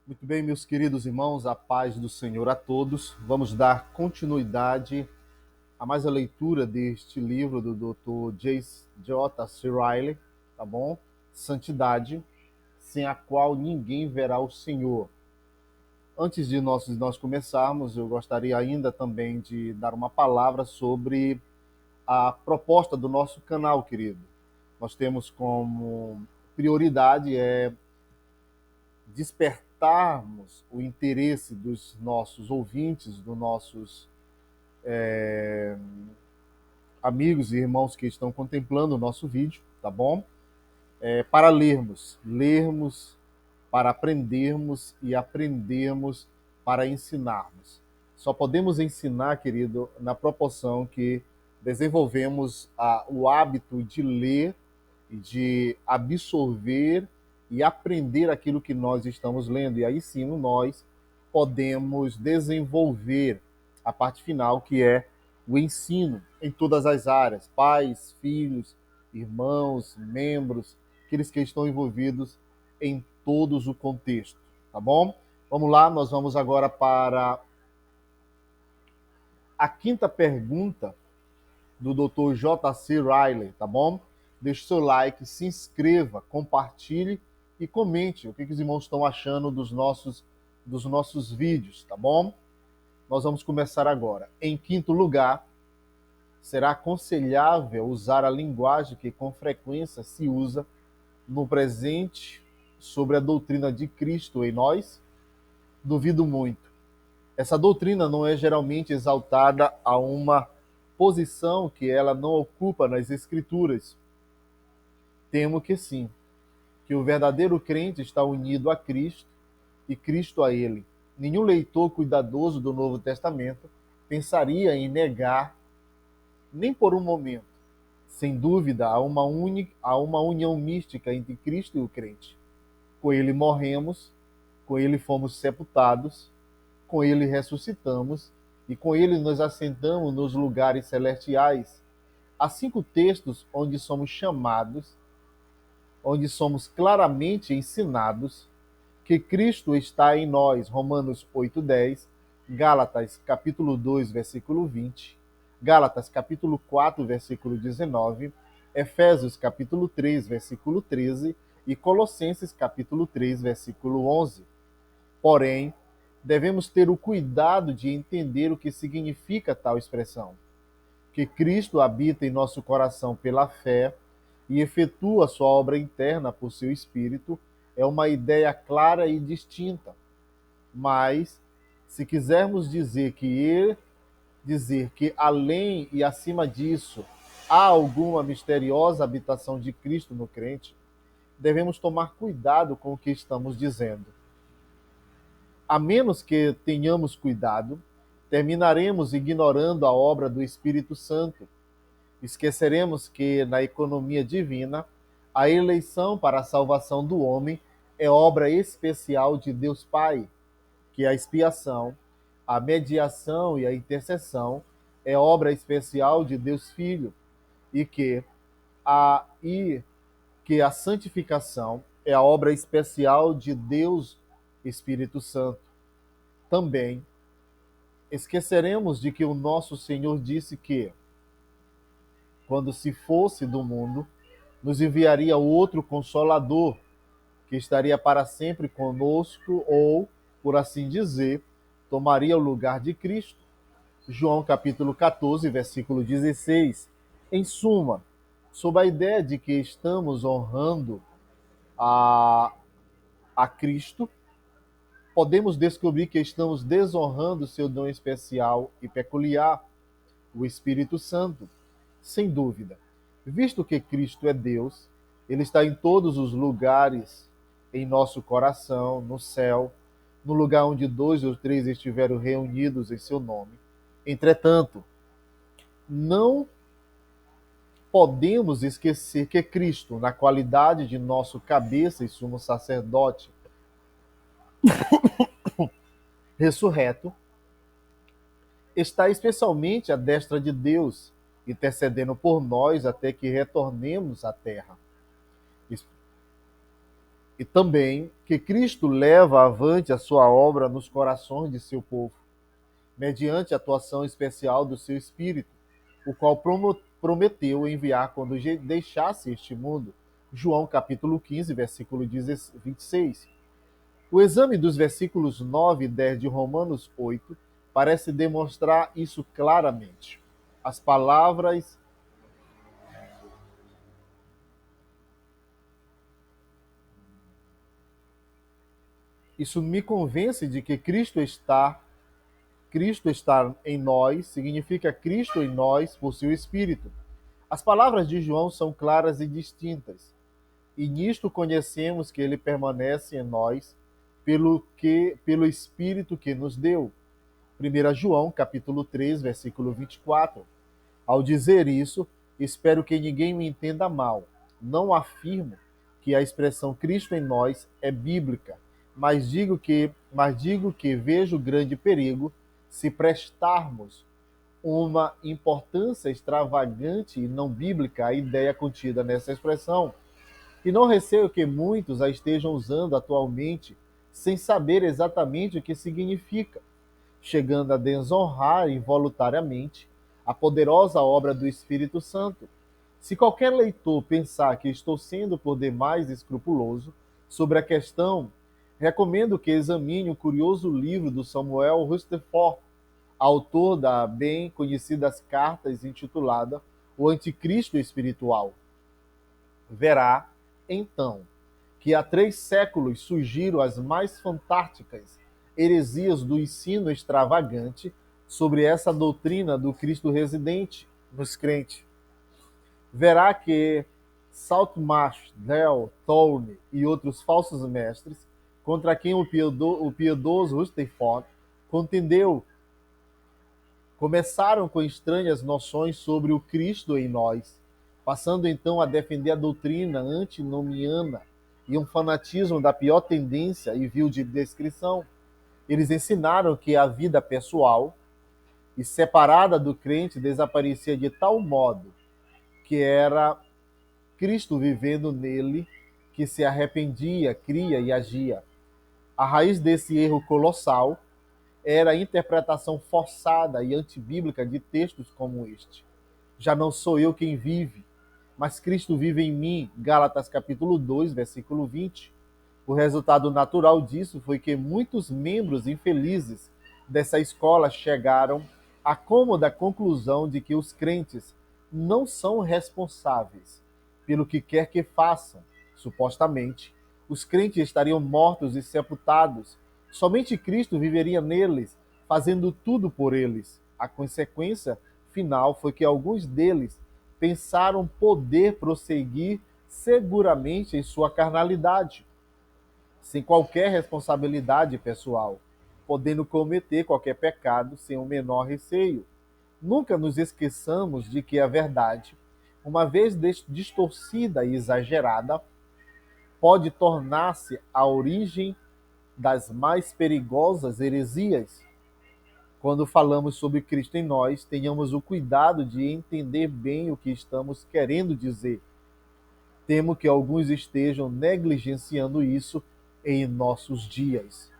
Muito bem, meus queridos irmãos, a paz do Senhor a todos. Vamos dar continuidade a mais a leitura deste livro do Dr. J. C. Riley, tá bom? Santidade, sem a qual ninguém verá o Senhor. Antes de nós começarmos, eu gostaria ainda também de dar uma palavra sobre a proposta do nosso canal, querido. Nós temos como prioridade despertarmos o interesse dos nossos ouvintes, dos nossos amigos e irmãos que estão contemplando o nosso vídeo, tá bom? Para lermos para aprendermos e aprendermos para ensinarmos. Só podemos ensinar, querido, na proporção que desenvolvemos o hábito de ler, de absorver e aprender aquilo que nós estamos lendo. E aí sim nós podemos desenvolver a parte final, que é o ensino em todas as áreas, pais, filhos, irmãos, membros, aqueles que estão envolvidos em todos o contexto, tá bom? Vamos lá, nós vamos agora para a quinta pergunta do Dr. J. C. Riley, tá bom? Deixe o seu like, se inscreva, compartilhe e comente o que os irmãos estão achando dos nossos vídeos, tá bom? Nós vamos começar agora. Em quinto lugar, será aconselhável usar a linguagem que com frequência se usa no presente sobre a doutrina de Cristo em nós? Duvido muito. Essa doutrina não é geralmente exaltada a uma posição que ela não ocupa nas Escrituras. Temo que sim, que o verdadeiro crente está unido a Cristo e Cristo a ele. Nenhum leitor cuidadoso do Novo Testamento pensaria em negar, nem por um momento, sem dúvida, há uma união mística entre Cristo e o crente. Com ele morremos, com ele fomos sepultados, com ele ressuscitamos e com ele nos assentamos nos lugares celestiais. Há 5 textos onde somos chamados, onde somos claramente ensinados que Cristo está em nós. Romanos 8:10, Gálatas capítulo 2, versículo 20, Gálatas capítulo 4, versículo 19, Efésios capítulo 3, versículo 13 e Colossenses capítulo 3, versículo 11. Porém, devemos ter o cuidado de entender o que significa tal expressão. Que Cristo habita em nosso coração pela fé e efetua sua obra interna por seu Espírito é uma ideia clara e distinta. Mas, se quisermos dizer que além e acima disso há alguma misteriosa habitação de Cristo no crente, devemos tomar cuidado com o que estamos dizendo. A menos que tenhamos cuidado, terminaremos ignorando a obra do Espírito Santo. Esqueceremos que, na economia divina, a eleição para a salvação do homem é obra especial de Deus Pai, que a expiação, a mediação e a intercessão é obra especial de Deus Filho, e que a santificação é a obra especial de Deus Espírito Santo. Também esqueceremos de que o nosso Senhor disse que, quando se fosse do mundo, nos enviaria outro Consolador, que estaria para sempre conosco ou, por assim dizer, tomaria o lugar de Cristo. João capítulo 14, versículo 16. Em suma, sob a ideia de que estamos honrando a, a Cristo, podemos descobrir que estamos desonrando seu dom especial e peculiar, o Espírito Santo. Sem dúvida, visto que Cristo é Deus, ele está em todos os lugares, em nosso coração, no céu, no lugar onde 2 ou 3 estiveram reunidos em seu nome. Entretanto, não podemos esquecer que Cristo, na qualidade de nosso cabeça e sumo sacerdote ressurreto, está especialmente à destra de Deus, intercedendo por nós até que retornemos à terra. e também que Cristo leva avante a sua obra nos corações de seu povo, mediante a atuação especial do seu Espírito, o qual prometeu enviar quando deixasse este mundo. João capítulo 15, versículo 26. O exame dos versículos 9 e 10 de Romanos 8 parece demonstrar isso claramente. As palavras Isso me convence de que Cristo está em nós, significa Cristo em nós por seu Espírito. As palavras de João são claras e distintas, e nisto conhecemos que ele permanece em nós pelo Espírito que nos deu. 1 João, capítulo 3, versículo 24. Ao dizer isso, espero que ninguém me entenda mal. Não afirmo que a expressão Cristo em nós é bíblica, mas digo que vejo grande perigo se prestarmos uma importância extravagante e não bíblica à ideia contida nessa expressão. E não receio que muitos a estejam usando atualmente sem saber exatamente o que significa, chegando a desonrar involuntariamente a poderosa obra do Espírito Santo. Se qualquer leitor pensar que estou sendo por demais escrupuloso sobre a questão, recomendo que examine o curioso livro do Samuel Rutherford, autor da bem conhecidas cartas intitulada O Anticristo Espiritual. Verá, então, que há 3 séculos surgiram as mais fantásticas heresias do ensino extravagante sobre essa doutrina do Cristo residente nos crentes. Verá que Saltmarsh, Dell, Thorne e outros falsos mestres, contra quem o piedoso Rutherford contendeu, começaram com estranhas noções sobre o Cristo em nós, passando então a defender a doutrina antinomiana e um fanatismo da pior tendência e vil de descrição. Eles ensinaram que a vida pessoal e separada do crente desaparecia de tal modo que era Cristo vivendo nele que se arrependia, cria e agia. A raiz desse erro colossal era a interpretação forçada e antibíblica de textos como este. Já não sou eu quem vive, mas Cristo vive em mim. Gálatas capítulo 2, versículo 20. O resultado natural disso foi que muitos membros infelizes dessa escola chegaram à cômoda conclusão de que os crentes não são responsáveis pelo que quer que façam. Supostamente, os crentes estariam mortos e sepultados. Somente Cristo viveria neles, fazendo tudo por eles. A consequência final foi que alguns deles pensaram poder prosseguir seguramente em sua carnalidade, sem qualquer responsabilidade pessoal, podendo cometer qualquer pecado sem o menor receio. Nunca nos esqueçamos de que a verdade, uma vez distorcida e exagerada, pode tornar-se a origem das mais perigosas heresias. Quando falamos sobre Cristo em nós, tenhamos o cuidado de entender bem o que estamos querendo dizer. Temo que alguns estejam negligenciando isso em nossos dias.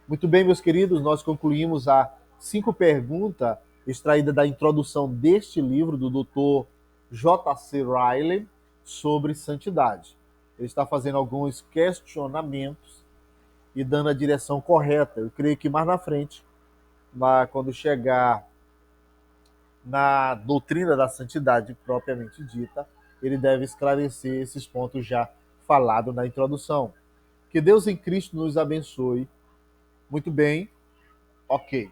Muito bem, meus queridos, nós concluímos a 5 perguntas extraídas da introdução deste livro do Dr. J.C. Ryle sobre santidade. Ele está fazendo alguns questionamentos e dando a direção correta. Eu creio que mais na frente, quando chegar na doutrina da santidade propriamente dita, ele deve esclarecer esses pontos já falados na introdução. Que Deus em Cristo nos abençoe. Muito bem, ok.